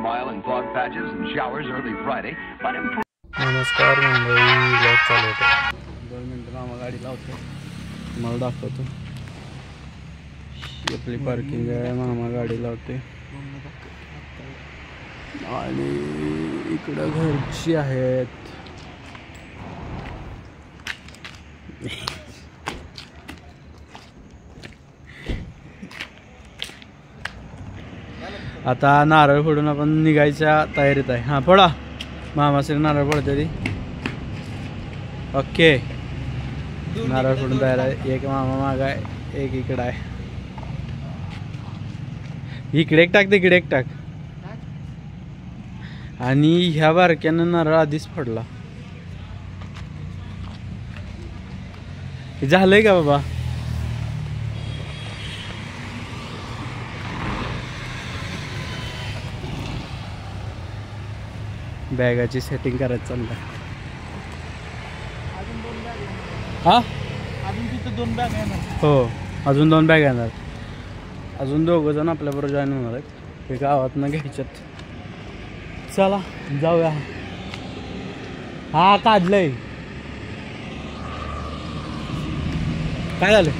mile in fog patches and showers early Friday, but improved. नमस्कार मंडळी, blog चालू होता. 2 मिनिटं मामा गाडी लावतो, मला दाखवतो. आपली पार्किंग आहे, मामा गाडी लावते आणि इकडं घरची आहेत. आता नारळ फोडून आपण निघायच्या तयारीत आहे. हां फोडा, मामाश्री नारळ फोडते ती. ओके, नारळ फोडून तयार आहे. एक मामा मागा आहे, एक इकडं आहे. इकडे एक टाक, तिकडे एक टाक. आणि ह्या बारक्यानं नारळ आधीच फोडला. झालंय का बाबा? बॅगाची सेटिंग करायचं चाललंय. हा, अजून तिथं 2 बॅग येणार. हो, अजून 2 बॅग येणार. अजून 2 जण आपल्याबरोबर जॉईन होणार आहेत. ते गावातनं घ्यायच्यात. चला जाऊया. हा काढलंय. काय झालं?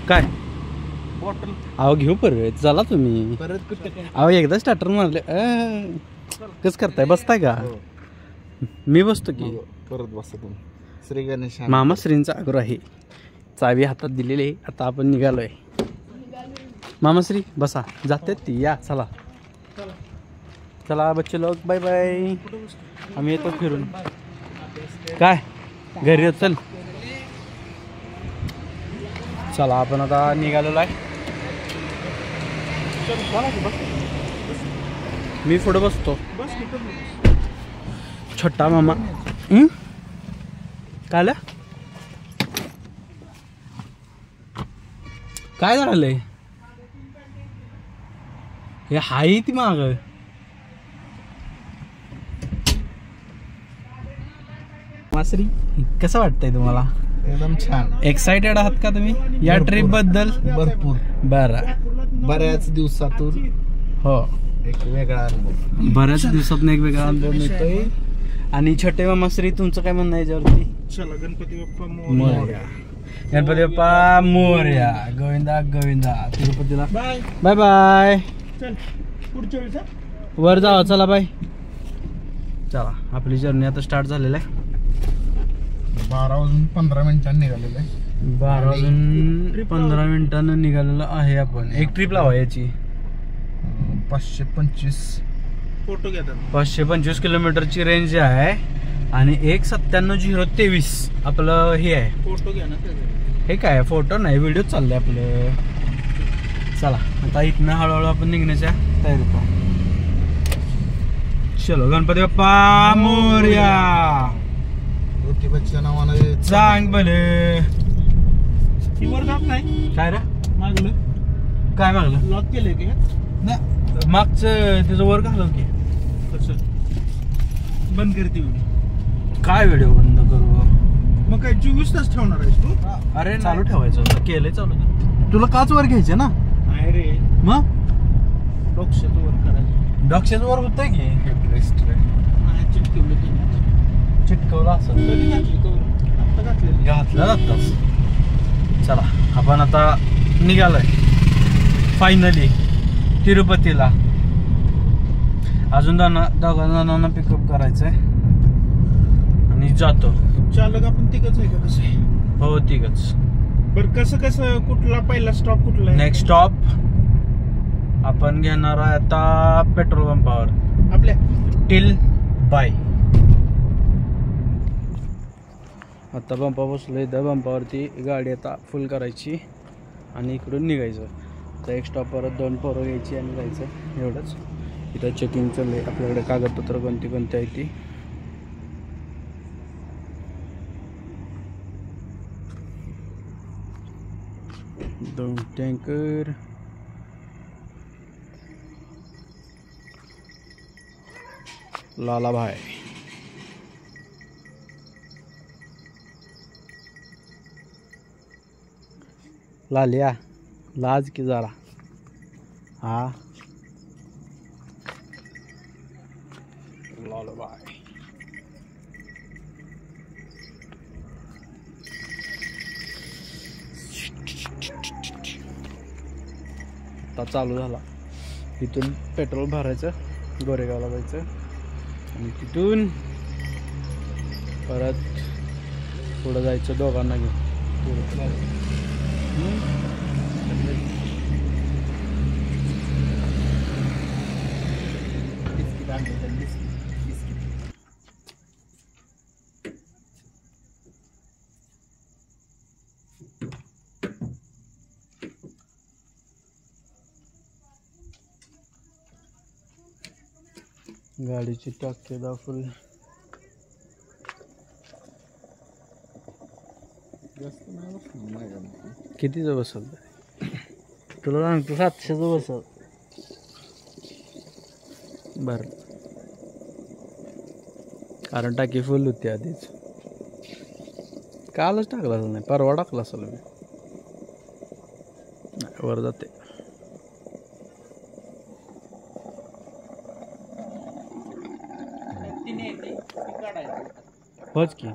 काय बॉटल अहो घेऊ परत. चला तुम्ही परत कुठे अहो एकदा स्टार्टर मारले. कसं करताय? बसताय का? मी बसतो की. परत बसा तुम्ही. श्री गणेश. मामा श्रींचा आग्रह आहे. चावी हातात दिलेली आहे. आता आपण निघालोय. मामाश्री बसा. जातात ती. या चला चला बच्चे लोक, बाय बाय. आम्ही येतो फिरून. काय घरी चल. चला आपण आता निघालेलो आहे. मी पुढे बसतो. छोटा मामा. काय काय झालंय? हे हाय ती माग. मासरी कसं वाटतंय तुम्हाला? एकदम छान. एक्साइटेड आहात का तुम्ही या ट्रिप बद्दल? भरपूर. बऱ्याच दिवसातून हो, एक वेगळा अनुभव. बऱ्याच दिवसातून एक वेगळा अनुभव मिळतोय. आणि छोटे मामाश्री तुमचं काय म्हणणं आहे याच्यावरती? चला गणपती बाप्पा मोरया. गणपती बाप्पा मोरया. गोविंदा गोविंदा. तिरुपतीला बाय बाय बाय. चल पुढच्या वेळेस वर जावा. चला बाय. चला आपली जर्नी आता स्टार्ट झालेला आहे. 12 वाजून 15 मिनिटांनी निघालेलं आहे. 12 वाजून 15 मिनिटांना निघालेलं आहे आपण. एक ट्रिप लावा याची. 525 फोटो घेतात. 525 किलोमीटरची रेंज आहे. आणि 197-023 आपलं हे आहे. फोटो घ्या ना. हे काय फोटो नाही, व्हिडिओ चाललंय आपलं. चला आता इथनं हळूहळू आपण निघण्याच्या तयारीत आहोत. चलो गणपती बाप्पा मोरया. ज्योतिबाच्या नावानं सांग भले. वर जात नाही. काय रे मागलं काय मागलं? लॉक केलंय की ना मागचं त्याचं वर घालव की. कसं बंद करते व्हिडिओ? काय व्हिडिओ बंद करू? मग काय 24 तास ठेवणार आहेस तू? अरे चालू ठेवायचं होतं. केलंय चालू. तुला काच वर घ्यायचे ना? नाही रे, मग डॉक्सचं वर करायचं. डॉक्सचं वर होतंय की. नाही चिटकवलं की नाही. चिटकवलं असं कधी घातली कवर? आत्ता घातलेली. घातलं आत्ताच. चला आपण आता निघालोय फायनली तिरुपतीला. अजून दोघा जणांना पिकअप करायचंय आणि जातो. चालक आपण तिघच आहे का? कसं? हो तिघच. बरं कसं कुठला पहिला स्टॉप कुठला आहे? नेक्स्ट स्टॉप आपण घेणार आहे आता पेट्रोल पंपावर. आपल्या टिल बाय. आता पंपा बसलोय. त्या पंपावरती गाडी आता फुल करायची आणि इकडून निघायचं. तर एक स्टॉप परत 2 पोरं घ्यायची आणि जायचं. एवढंच. इथं चेकिंग चाललंय. आपल्याकडे कागदपत्र कोणती आहे ती. दोन टँकर. लाला भाई. लालिया लाज की जरा. हा बाय. आता चालू झाला. इथून पेट्रोल भरायचं, गोरेगावला जायचं आणि तिथून परत पुढं जायचं दोघांना घेऊन. गाडीची टाकी फुल. कितीचं बसल तुला सांगतो? 700चं बसल. बरं, कारण टाकी फुल होती आधीच. कालच टाकला असेल, नाही परवा टाकला असेल मी. वर जाते. होच की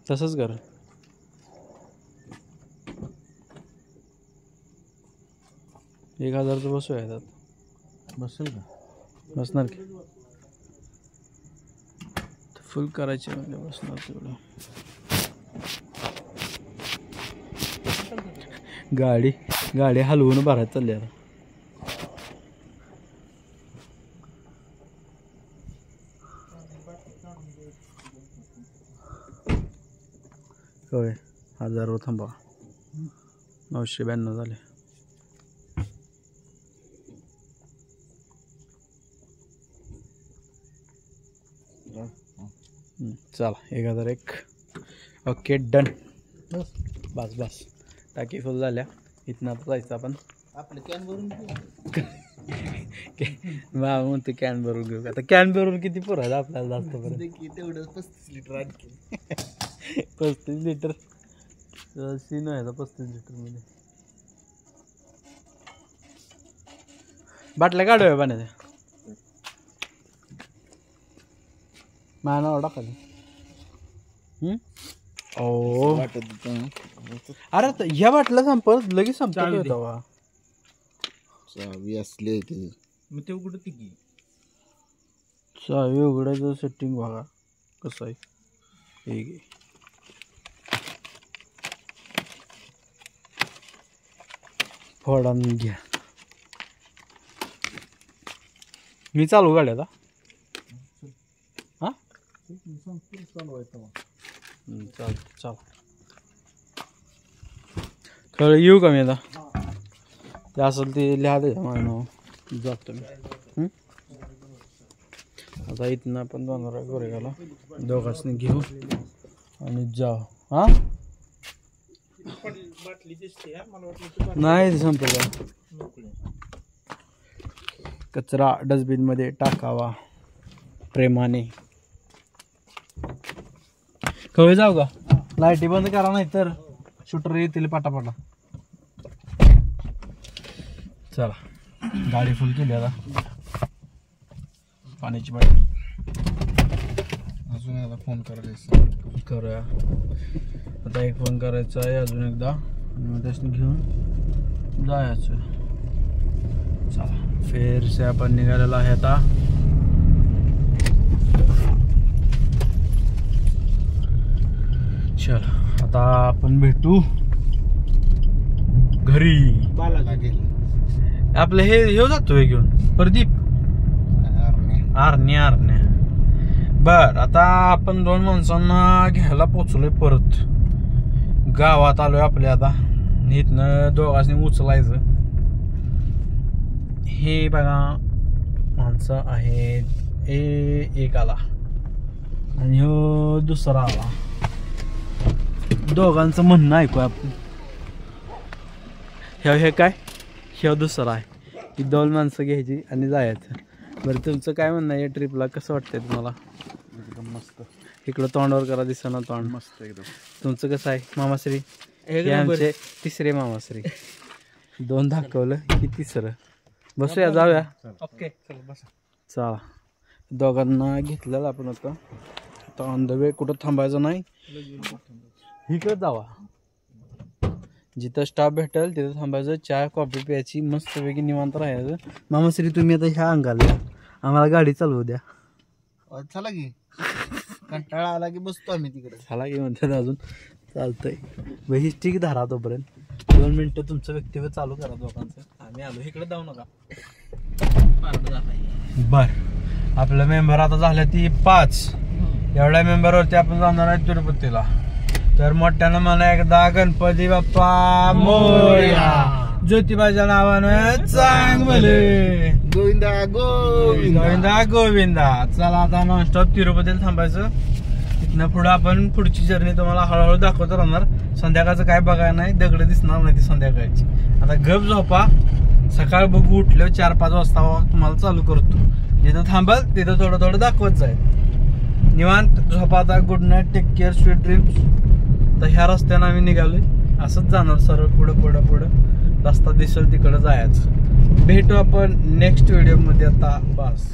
तसंच कर. एक 1000चं बसूया त्यात. बसेल का? बसणार की फुल करायचे म्हणजे बसणार तेवढं. गाडी हलवून भरायला चालली आता. होय 1000वर थांबा. 992 झाले. चला 1001. Okay done. बस टाकी फुल झाल्या. इथनं आता जायचं आपण. आपलं कॅन भरून बा म्हणतो कॅन भरून घेऊ. आता कॅन भरून किती पुरायचं आपल्याला जास्त पर्यंत? तेवढं 35 लिटर आणखी. 35 लिटर सीन आहे 35 लिटरमध्ये. बाटल्या काढूया पाण्याच्या. माझ्या नाव टाकाली. ओ वाटत अरे ह्या बाटल्या संपत लगेच संपत होता. चावी असले ते मग ते उघडत की. चावी उघडायचं सेटिंग बघा कसं आहे. हे फोडून घ्या. मी चालू गाडी आता. हा चाल खरं येऊ का मी आता? ते असेल ते लिहा द्या माझं नाव. जातो मी. आता इथनं आपण जाणार आहे गोरेगावला. दोघांनी घेऊ आणि जाऊ. हा नाही संपलं. कचरा डस्टबिन मध्ये टाकावा प्रेमाने. खवळे जाऊ का? लाईटी बंद करा नाही तर शूटर येतील पाटापाटा. चला गाडी फुल केली आता. पाण्याची बाटली अजून याला फोन करायचा. करूया आता. एक फोन करायचा आहे अजून एकदा आणि मग त्याच्यानं घेऊन जायचं. चला फिर से आपण निघालेला आहे आता. चल आता आपण भेटू घरी. लागेल आपलं हे जातोय घेऊन प्रदीप. आरण्या बर. आता आपण 2 माणसांना घ्यायला पोचलोय परत. गावात आलोय आपल्या आता. इथनं दोघांनी उचलायचं. हे बघा माणसं आहेत. एक आला आणि ह्यो दुसरा आला. दोघांचं म्हणणं ऐकू आपण. हे काय? हे दुसरा आहे की 2 माणसं घ्यायची आणि जायचं. बरं तुमचं काय म्हणणं आहे या ट्रिपला? कसं वाटतंय तुम्हाला? एकदम मस्त. इकडं तोंडावर करा दिसना तोंड. मस्त एकदम. तुमचं कसं आहे मामाश्री? हे आमचे 3रे मामाश्री. 2 दाखवलं की तिसरं. बसूया जाऊया. ओके चल बस. चला दोघांना घेतलेलं आपण आता ऑन द वे. कुठं थांबायचं नाही, इकडे जावा. जिथं स्टॉप भेटेल तिथं थांबायचं. चहा कॉफी प्यायची, मस्तपैकी निवांत राहायचं. मामाश्री तुम्ही आता ह्या अंगाला आम्हाला गाडी चालवू द्या. चला की कंटाळा आला की बसतो आम्ही तिकडे. चला की म्हणतात अजून. चालतंय भाई ठीक धरा तोपर्यंत. 2 मिनिटं तुमचं व्यक्तिगत चालू करा दोघांचं. आम्ही आलो इकडे जाऊ नका. बर आपलं मेंबर आता झालं ती 5. एवढ्या मेंबरवरती आपण जाणार आहे तिरुपतीला. तर मोठ्यानं म्हणा एकदा गणपती बाप्पा मोरया. ज्योतिबाच्या नावानं चांग भले. गोविंदा गोविंदा गोविंदा गोविंदा. चला आता नॉनस्टॉप तिरुपतीला थांबायचं. तिथनं पुढं आपण पुढची जर्नी तुम्हाला हळूहळू दाखवत राहणार. संध्याकाळचं काय बघायला नाही, दगड दिसणार नाही ती संध्याकाळची. आता गप झोपा. सकाळ बघू उठलो 4-5 वाजता तुम्हाला चालू करतो. जिथं थांबल तिथं थोडं थोडं दाखवत जाईल. निवांत झोपा आता. Good night, take care, sweet dreams. तर ह्या रस्त्यानं आम्ही निघालोय. असंच जाणार सरळ पुढं पुढं पुढं. रस्ता दिसेल तिकडं जायचं. भेटू आपण नेक्स्ट व्हिडिओमध्ये. आता बस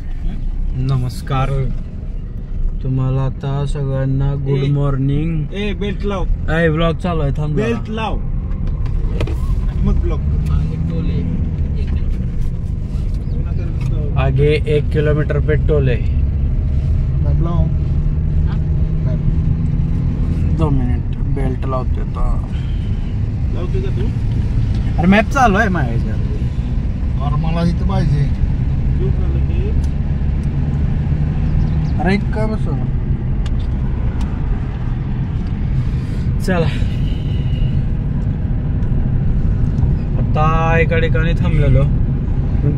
नमस्कार तुम्हाला. आता सगळ्यांना गुड मॉर्निंग. बेल्ट लाव. ब्लॉग चालू आहे. थांब बेल्ट लाव मग ब्लॉक. आगे 1 किलोमीटर पे टोले. 2 मिनिट बेल्ट लावते आता. लावते का तू? अरे मॅप चालू आहे माझ्या ह्याच्यात. और मला इथं पाहिजे. अरे का बस. चला आता एका ठिकाणी थांबलेलो.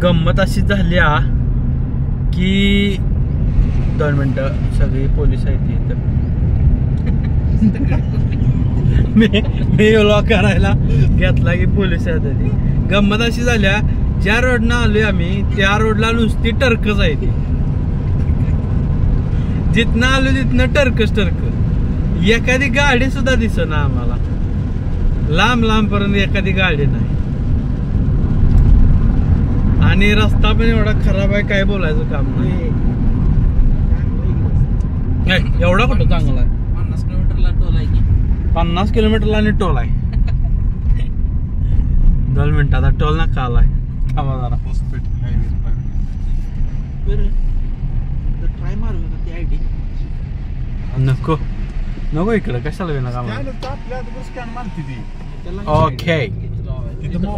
गंमत अशी झाली की 2 मिनिटं सगळी पोलीस आहेत इथं. मी व्लॉग करायला घेतला की पोलीस आहेत. गंमत अशी झाल्या, ज्या रोडनं आलोय आम्ही त्या रोडला नुसती टर्कच आहे ती. जिथनं आलो तिथनं टर्कच टर्क. एखादी गाडी सुद्धा दिसेना आम्हाला. लांब लांब पर्यंत एखादी गाडी नाही. आणि रस्ता पण एवढा खराब आहे काय बोलायचं काम नाही. एवढा कुठं चांगला आहे. 50 किलोमीटरला टोल आहे की. 50 किलोमीटरला आणि टोल आहे. 2 मिनिटं आता टोल नका आलाय. थांबा जरा. ट्राय मारू ती आयडी. नको नको इकडं कशाला विना काम. ओके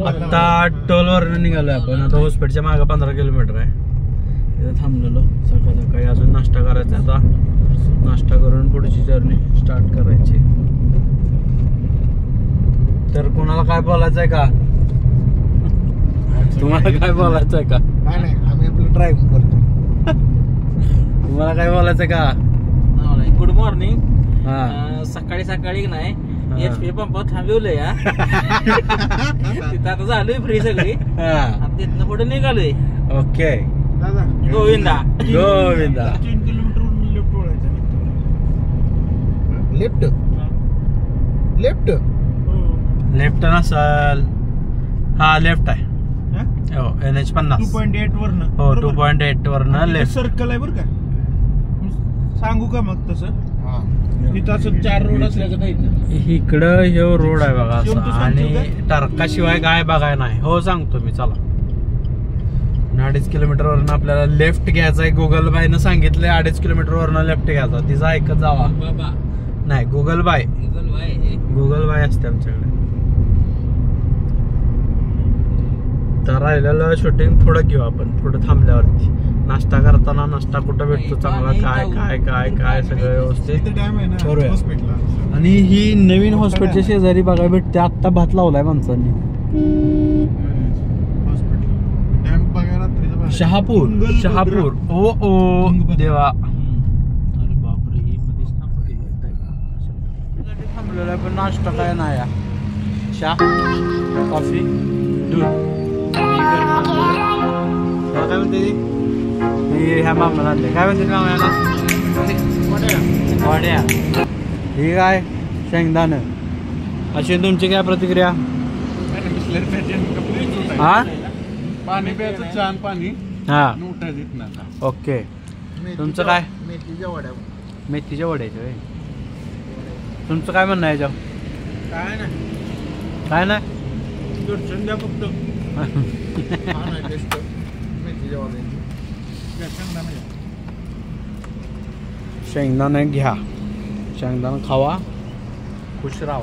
आता टोल वर निघालोय आपण. आता हॉस्पिटलच्या मागे 15 किलोमीटर आहे. तिथं थांबलेलो. सकाळी अजून नाश्ता करायचा. आता नाश्ता करून पुढची जर्नी स्टार्ट करायची. तर कोणाला काय बोलायचं आहे का? तुम्हाला काय बोलायचं आहे का? काय नाही आम्ही आपलं ड्रायव्हिंग करतो. तुम्हाला काय बोलायचं का? Good morning. हा सकाळी सकाळी नाही HP पंप थांबवलंय या. तिथं आता झालोय फ्री सगळी. तिथनं पुढे निघालोय. ओके दादा गोविंदा गोविंदा. 3 किलोमीटर लेफ्ट वळायचं. लेफ्ट लेफ्ट लेफ्ट नसल. हा लेफ्ट आहे. हो NH 50. 2.8 वरनं. हो 2.8 वरनं लेफ्ट. सर्कल आहे बरं का. सांगू का मग तसं. तिथं असं 4 रोड असल्याचं काही. इकडं हे रोड आहे बघा असा. आणि टर्काशिवाय काय बघाय नाही. हो सांगतो मी. चला 2.5 किलोमीटर वरनं आपल्याला लेफ्ट घ्यायचा आहे. गुगल बायनं सांगितलंय 2.5 किलोमीटर वरनं लेफ्ट घ्यायचा. तिचा ऐकत जावा. बाबा नाही गुगल बाय. गुगल बाय असते आमच्याकडे. तर राहिलेलं शूटिंग पुढं घेऊ आपण. पुढं थांबल्यावरती नाश्ता करताना नाश्ता कुठं भेटतो चांगला काय काय काय काय सगळं व्यवस्थित करूया. आणि ही नवीन हॉस्पिटलच्या शेजारी बघायला भेटते. आत्ता भात लावलाय माणसांनी. शहापूर शहापूर. ओ ओ देवा. अरे बापरे थांबलेला पण नाश्ता काय नाही. चहा कॉफी दूध. काय म्हणते ह्या मामाला आणले. काय म्हणते मामाला? वड्या. ही काय शेंगदाणं. अशी तुमची काय प्रतिक्रिया? बाहेर प्यायचं हा पाणी प्यायचं छान पाणी हा उठायचं इथनं आता. ओके. तुमचं काय? मेथीच्या वड्या मेथीच्या वड्याचे होय. तुमचं काय म्हणणं आहे याच्यावर? काय नाही काय नाही दर्शन द्या फक्त शेंगदाणे घ्या, शेंगदाणा खावा, खुश राहा.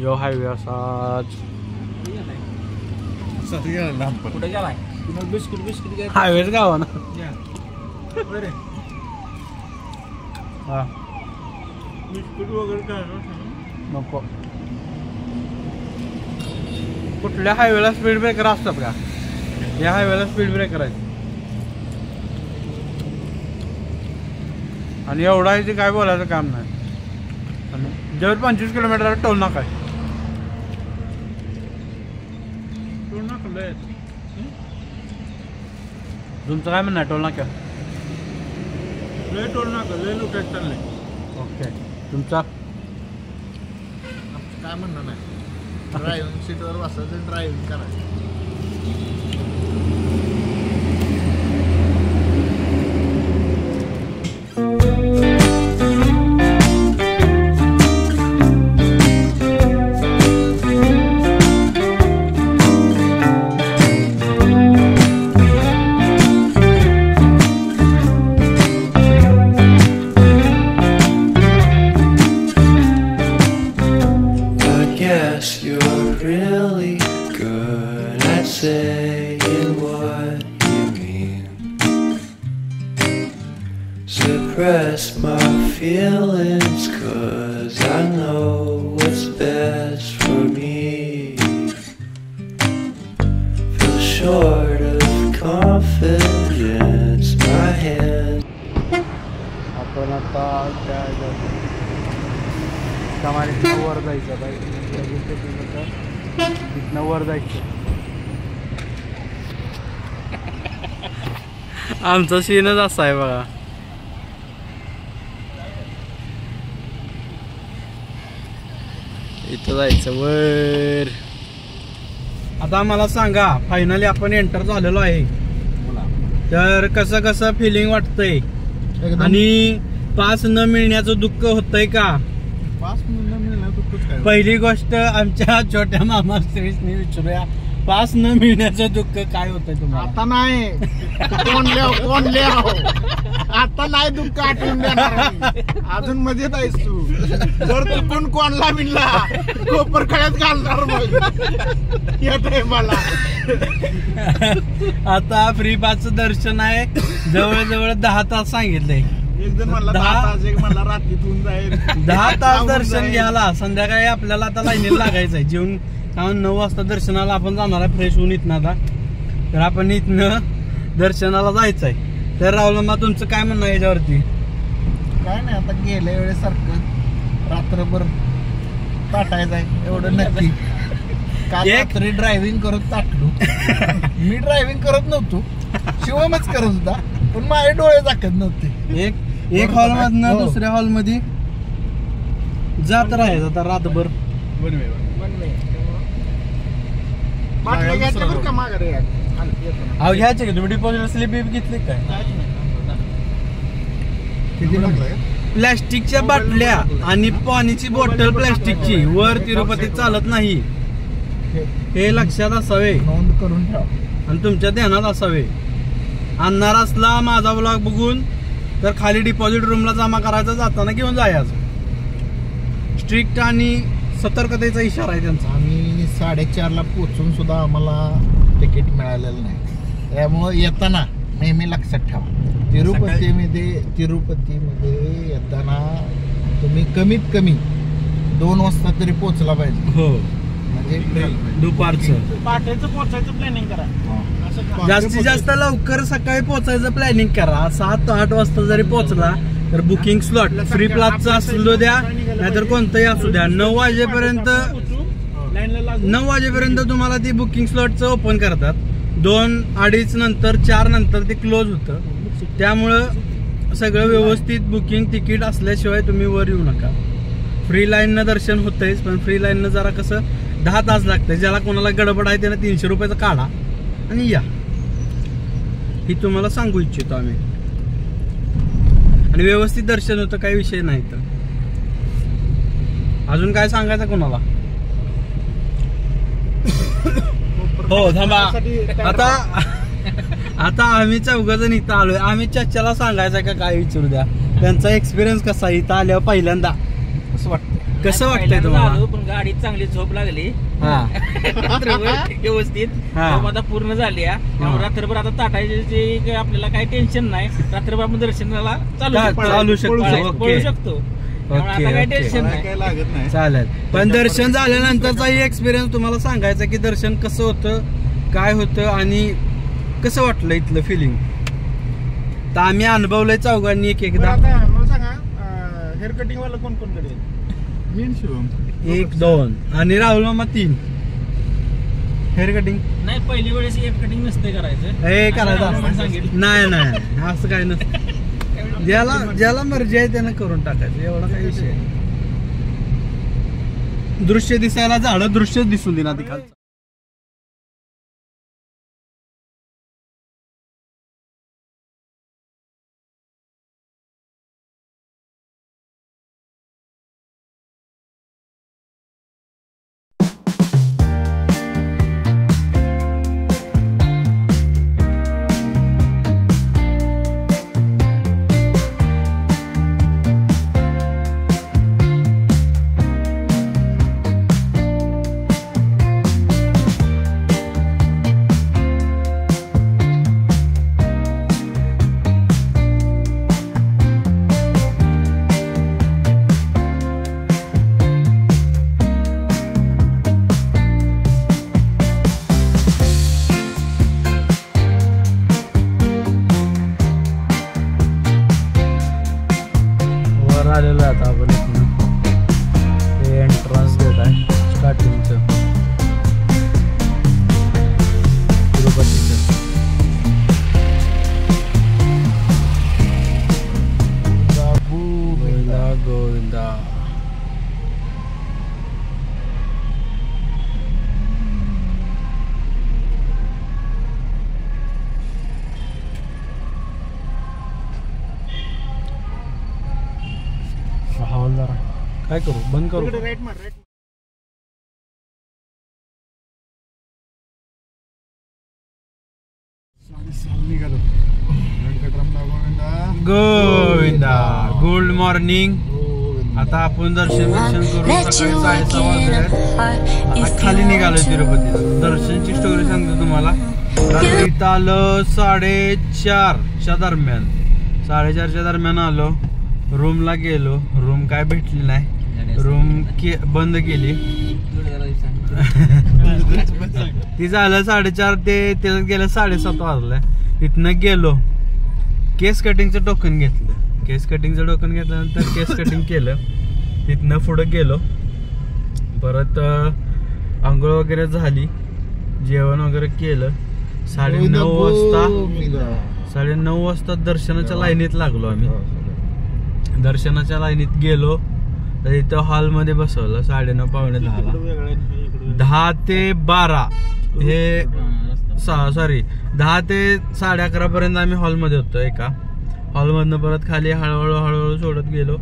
यो हायवे असाच कुठे गेलाय? बिस्किट बिस्किट घ्या. हायवेच गावा ना. बरे हा बिस्किट वगैरे काय नको. कुठल्या हायवेला स्पीड ब्रेकर असतात का? या हायवेला स्पीड ब्रेकर आहे आणि एवढा आहे ते काय बोलायचं काम नाही. आणि जवळ 25 किलोमीटर टोल नाका आहे. टोल नाका लय. तुमचं काय म्हणणं आहे टोल नाक्या? लय टोल नाका लय लुटायचं चाललंय. ओके. तुमचा काय म्हणणं नाही. ड्रायव्हिंग सीटवर बसायचं ड्रायव्हिंग करायचं. You're really good at saying what you mean. Suppress my feelings 'cause I know what's best for me. Feel short of confidence, my hands. आपण आता वर जायचं तिथनं वर जायचं. आमचा सीनच असा आहे बघा. इथं जायचं वर. आता मला सांगा, फायनली आपण एंटर झालेलो आहे, तर कसं कसं फिलिंग वाटतंय आणि पास न मिळण्याचं दुःख होतंय का? पास न मिळणार दुःखच काय. पहिली गोष्ट आमच्या छोट्या मामा श्रीसनी विचारूया, पास न मिळण्याचं दुःख काय होतंय तुम्हाला? आता नाही कोण आता नाही दुःख आठवून देणार. अजून मजेत आहेस तू. जर चुकून कोणला मिळला कोपर खड्यात घालणार मग या टायमाला. आता फ्री पासचं दर्शन आहे, जवळजवळ 10 तास सांगितलंय. एक जण म्हणला 10 तास, एक म्हणला रात्रीतून जाईल. 10 तास दर्शन घ्यायला. संध्याकाळी आपल्याला आता लाईनीला लागायचंय. जेवण 9 वाजता दर्शनाला आपण जाणार आहे फ्रेश होऊन इथनं. आता तर आपण इथनं दर्शनाला जायचंय. तर राहुल, तुमचं काय म्हणणं आहे याच्यावरती? काय नाही, आता गेल्या वेळेसारखं रात्रभर ताटायचं आहे एवढं नक्की. काल रात्री ड्रायव्हिंग करत ताटलो. मी ड्रायव्हिंग करत नव्हतो, शिवमच करत होता, पण माझे डोळे दाखत नव्हते. एक हॉल मधनं दुसऱ्या हॉल मध्ये जात राहायचं आता रातभर. अहो घ्यायचे का तुम्ही? डिपॉझिट स्लिप घेतली काय? प्लॅस्टिकच्या बाटल्या आणि पाण्याची बॉटल प्लॅस्टिकची वर तिरुपतीत चालत नाही, हे लक्षात असावे, नोंद करून ठेवा आणि तुमच्या ध्यानात असावे. आणणार असला माझा ब्लॉग बघून तर खाली डिपॉझिट रूमला जमा करायचा, जाताना घेऊन जायचं. स्ट्रिक्ट आणि सतर्कतेचा इशारा आहे त्यांचा. आम्ही 4:30ला पोचून सुद्धा आम्हाला तिकीट मिळालेलं नाही. त्यामुळं येताना नेहमी लक्षात ठेवा, तिरुपतीमध्ये येताना तुम्ही कमीत कमी 2 वाजता तरी पोचला पाहिजे. हो, म्हणजे दुपारचं पहाटेचं पोचायचं प्लॅनिंग करा. जास्तीत जास्त लवकर सकाळी पोचायचं प्लॅनिंग करा. 7-8 वाजता जरी पोचला तर बुकिंग स्लॉट फ्री क्लासचा असू द्या नाहीतर कोणतंही असू द्या, 9 वाजेपर्यंत तुम्हाला ती बुकिंग स्लॉटचं ओपन करतात. 2-2:30 नंतर 4 नंतर ते क्लोज होतं. त्यामुळं सगळं व्यवस्थित बुकिंग तिकीट असल्याशिवाय तुम्ही वर येऊ नका. फ्री लाईननं दर्शन होतंयच, पण फ्री लाईननं जरा कसं 10 तास लागतं. ज्याला कोणाला गडबड आहे त्यानं 300 रुपयाचा काढा आणि या, ही तुम्हाला सांगू इच्छितो आम्ही. आणि व्यवस्थित दर्शन होतं, काही विषय नाही. तर अजून काय सांगायचं कोणाला? हो थांबा, आता आम्ही 4 जण इथं आलोय. आम्ही चर्चाला सांगायचं का काय विचारू द्या, त्यांचा एक्सपिरियन्स कसा इथं आल्यावर पहिल्यांदा कसं वाटतंय तुम्हाला? पण गाडीत चांगली झोप लागली व्यवस्थित. आता पूर्ण झाली. रात्रभर आता ताटायची आपल्याला काही टेन्शन नाही. रात्रभर आपण दर्शनाला चालू शकतो. आता काही टेन्शन नाही. चालेल. पण दर्शन झाल्यानंतरचाही एक्सपिरियन्स तुम्हाला सांगायचा की दर्शन कसं होतं, काय होतं आणि कसं वाटलं इथलं फिलिंग. तर आम्ही अनुभवलंय 4घांनी एकदा. हेअर कटिंग वाला कोण कडे? 1 2 आणि राहुल मामा 3. हेअर कटिंग नाही, पहिली वेळेस हेअर कटिंग नसते करायचं. हे करायचं नाही असं काय नसतं. ज्याला मर्जी आहे त्यानं करून टाकायचं, एवढा काही विषय. दृश्य दिसायला झाडं दृश्य दिसून देणार तिकडचं. आलेलो आहे आता आपण इथनं. हे एंट्रन्स गेट आहे स्टार्टिंगचं तिरुपतीचं. गोविंदा गोविंदा. हवालदार काय करू, बंद करू? राईट मार, राईट. निघालो. गोविंदा. Good morning. आता आपण दर्शन करून सकाळी 6:30 वाजले. आता खाली निघालोय तिरुपतीचं. दर्शनची स्टोरी सांगतो तुम्हाला. रात्री इथं आलं 4:30च्या दरम्यान. 4:30च्या दरम्यान आलो. रूमला गेलो. रूम काय भेटली नाही. रूम बंद केली. ती झालं 4:30 ते त्याच्यात गेलं 7:30 वाजलं. तिथनं गेलो. केस कटिंगचं टोकन घेतलं. केस कटिंगचं टोकन घेतल्यानंतर केस कटिंग केलं. तिथनं पुढं गेलो. परत आंघोळ वगैरे झाली. जेवण वगैरे केलं. 9:30 वाजता दर्शनाच्या लाईनीत लागलो आम्ही. दर्शनाच्या लाईनीत गेलो तर इथं हॉलमध्ये बसवलं. 9:30 पावणे 10ला. 10 ते 12 हे 10 ते 11:30 पर्यंत आम्ही हॉलमध्ये होतो. एका हॉलमधनं परत खाली हळूहळू सोडत गेलो.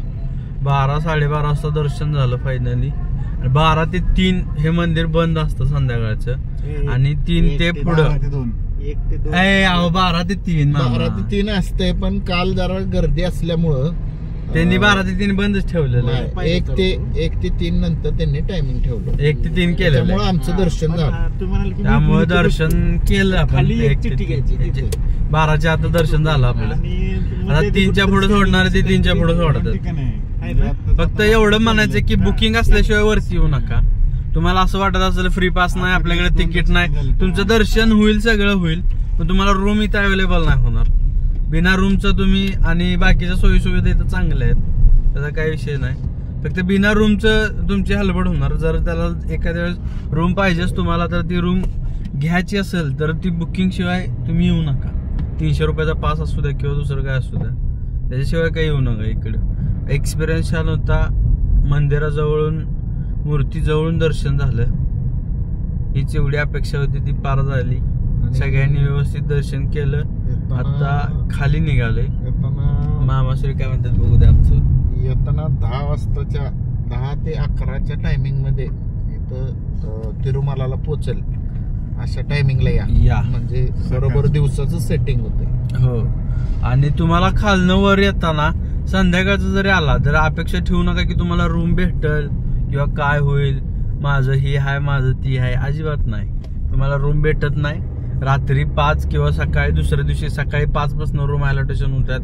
12 साडेबारा वाजता दर्शन झालं फायनली. 12 ते 3 हे मंदिर बंद असतं संध्याकाळचं. आणि 3 ते पुढं 12 ते 3 असते. पण काल जरा गर्दी असल्यामुळं त्यांनी 12 ते 3 बंदच ठेवलेलं. 1 ते 3 नंतर त्यांनी टायमिंग ठेवलं. 1 ते 3 केलं. त्यामुळे आमचं दर्शन झालं. त्यामुळे दर्शन केलं आपण. 12च्या आता दर्शन झालं आपल्याला. आता 3च्या पुढे सोडणार ते 3च्या पुढे सोडतात. फक्त एवढं म्हणायचं की बुकिंग असल्याशिवाय वरती येऊ नका. तुम्हाला असं वाटत असेल फ्री पास नाही, आपल्याकडे तिकीट नाही, तुमचं दर्शन होईल, सगळं होईल, पण तुम्हाला रूम इथं अवेलेबल नाही होणार. बिना रूमचं तुम्ही आणि बाकीच्या सोयी सुविधा इथं चांगल्या आहेत, त्याचा काही विषय नाही. फक्त बिना रूमचं तुमची हलबड होणार. जर त्याला एखाद्या वेळेस रूम पाहिजेच तुम्हाला, तर ती रूम घ्यायची असेल तर ती बुकिंग शिवाय तुम्ही येऊ नका. 300 रुपयाचा पास असू द्या किंवा दुसरं काय असू द्या, त्याच्याशिवाय काही येऊ नका इकडं. एक्सपिरियन्स छान होता. मंदिराजवळून मूर्तीजवळून दर्शन झालं. हीच एवढी अपेक्षा होती ती पार झाली. सगळ्यांनी व्यवस्थित दर्शन केलं. आता खाली निघालोय. येताना मामाश्री काय म्हणतात बघू द्या आमचं. येताना 10 ते 11च्या टायमिंग मध्ये इथं तिरुमलाला पोहोचेल अशा टायमिंगला या. म्हणजे बरोबर दिवसाचं सेटिंग होतंय. हो. आणि तुम्हाला खालनं वर येताना संध्याकाळचं जरी आला तर अपेक्षा ठेवू नका की तुम्हाला रूम भेटल किंवा काय होईल, माझं ही आहे माझं ती आहे. अजिबात नाही. तुम्हाला रूम भेटत नाही. रात्री 5 किंवा सकाळी दुसऱ्या दिवशी सकाळी 5 पासून रूम अलॉटेशन होतात.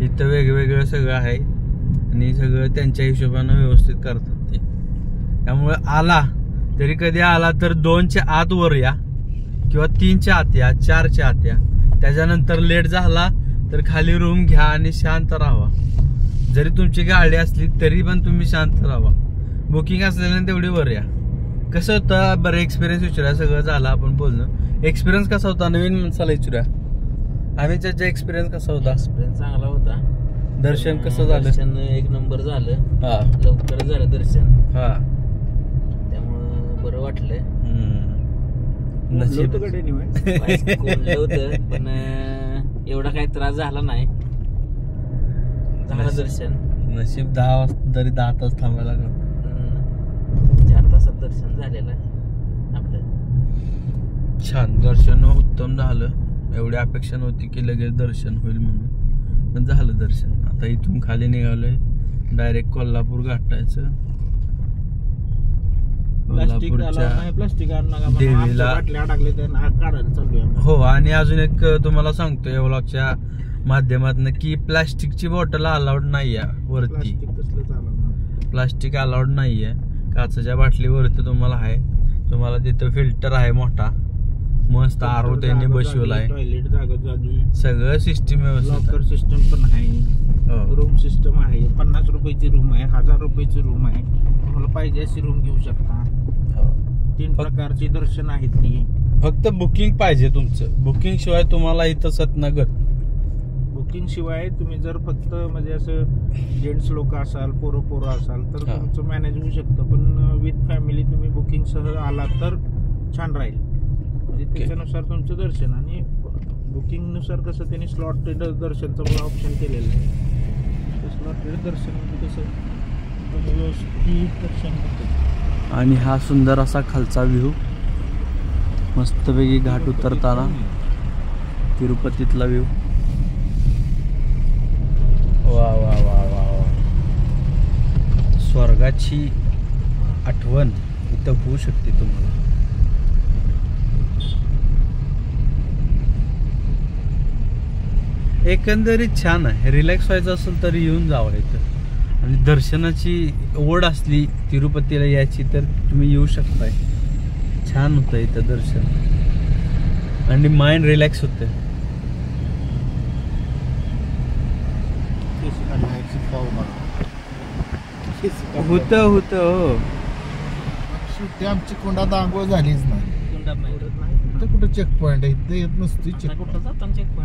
इथं वेगवेगळं सगळं आहे आणि सगळं त्यांच्या हिशोबानं व्यवस्थित करतात ते. त्यामुळे आला तरी कधी आला तर 2च्या आत वर या किंवा 3च्या आत या, 4च्या आत या. त्याच्यानंतर लेट झाला तर खाली रूम घ्या आणि शांत राहा. जरी तुमची गाडी असली तरी पण तुम्ही शांत राहा. बुकिंग असलेल्या तेवढी वर या. कसं होतं बरं एक्सपिरियन्स विचारूया. सगळं झालं आपण बोलणं. एक्सपिरियन्स कसा होता नवीन माणसाला विचारूया. आम्ही त्याचा एक्सपिरियन्स कसा होता? एक्सपिरियन्स चांगला होता. दर्शन कसं झालं? दर्शन एक नंबर झालं. हा लवकर झालं दर्शन. हा त्यामुळं बरं वाटलंय. नशीब कोंडलं होतं पण एवढा काही त्रास झाला नाही. झालं दर्शन. नशीब 10 वाजता तरी 10 तास थांबायला लागलं. 4 तासात दर्शन झालेलं आहे आपलं. छान दर्शन उत्तम झालं. एवढी अपेक्षा नव्हती की लगेच दर्शन होईल म्हणून, पण झालं दर्शन. आता इथून खाली निघालोय डायरेक्ट कोल्हापूर गाठायचं. प्लास्टिक देवीला हो. आणि अजून एक तुम्हाला सांगतो या व्लॉगच्या माध्यमातून की प्लास्टिकची बॉटल अलाउड नाहीये वरती. प्लास्टिक अलाउड नाहीये. काचेच्या बाटलीवरती तुम्हाला आहे. तुम्हाला तिथं फिल्टर आहे मोठा मस्त. आरो त्यांनी बसवलाय. टॉयलेट जागी सगळं सिस्टीम व्यवस्थित. लॉकर सिस्टम पण आहे. रूम सिस्टम आहे. 50 रुपयाची रूम आहे. 1000 रुपयाची रूम आहे. तुम्हाला पाहिजे अशी रूम घेऊ शकता. 3 प्रकारची दर्शन आहेत ती. फक्त बुकिंग पाहिजे तुमचं. बुकिंग शिवाय तुम्हाला इथं सतनगर. बुकिंग शिवाय तुम्ही जर फक्त म्हणजे असं जेंट्स लोक असाल, पोरं असाल तर तुमचं मॅनेज होऊ शकतं. पण विथ फॅमिली तुम्ही बुकिंग सह आला तर छान राहील. म्हणजे त्याच्यानुसार तुमचं दर्शन. आणि बुकिंग नुसार कसं त्यांनी स्लॉटेड दर्शनचं ऑप्शन केलेलं आहे. स्लॉटेड दर्शन म्हणजे कसं व्यवस्थित दर्शन होतं. आणि हा सुंदर असा खालचा व्ह्यू. मस्तपैकी घाट उतरताना तिरुपतीतला व्ह्यू. वा वा वा वा वा. स्वर्गाची आठवण इथं होऊ शकते तुम्हाला. एकंदरीत छान आहे. रिलॅक्स व्हायचं असेल तर येऊन जावं इथं. आणि दर्शनाची ओढ असली तिरुपतीला यायची तर तुम्ही येऊ शकताय. छान होतं इथं दर्शन आणि माइंड रिलॅक्स होतं. होतं हो. शेवटी आमची कोंडात आंघोळ झालीच नाही. इथं कुठं चेक पॉइंट आहे? इथं येत नसते चेक पॉइंट.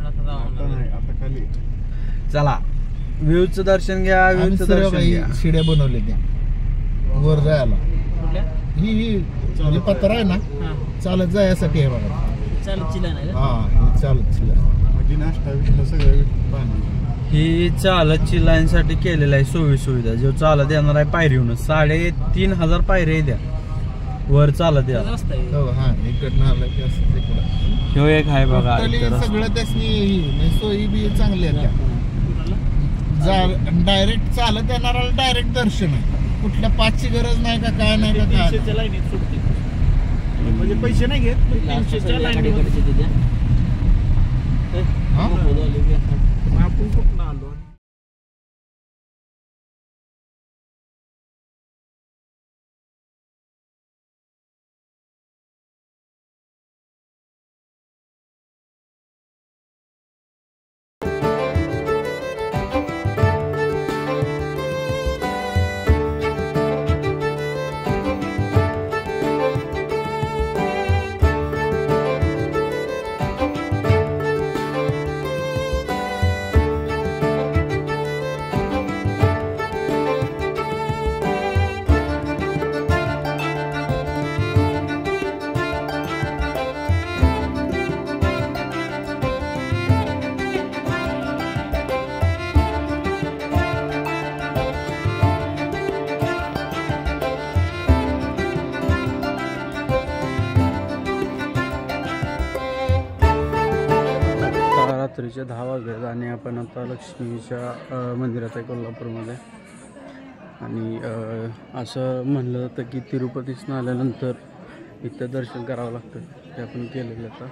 आता खाली चला व्ह्यूचं दर्शन घ्या. व्ह्यूचं दर्शन घ्या. शिड्या बनवले त्या वर जायला. ही म्हणजे पत्र आहे ना चालत जायसाठी आहे बघा. हा चालत ही चालतची लाईन साठी केलेलं आहे. सोयी सुविधा जो चालत येणार आहे पायरीहून 3500 पायऱ्या द्या वर चालत या. इकडनं आलं की असं तिकडं ह्यो एक आहे बघा. सगळं त्यासनी सोयी बी चांगली आहे. डायरेक्ट चालत येणारा डायरेक्ट दर्शन आहे. कुठल्या पाचची गरज नाही का काय नाही का काय. 300च्या लाईनीत सुटते म्हणजे पैसे नाही घेत. 300च्या लाईनीत आपण कुठं आलो. रात्रीचे 10 वाजले आणि आपण आता लक्ष्मीच्या मंदिरात आहे कोल्हापूरमध्ये. आणि असं म्हणलं जातं की तिरुपतीसनं आल्यानंतर इथं दर्शन करावं लागतं, ते आपण केलेलं आता.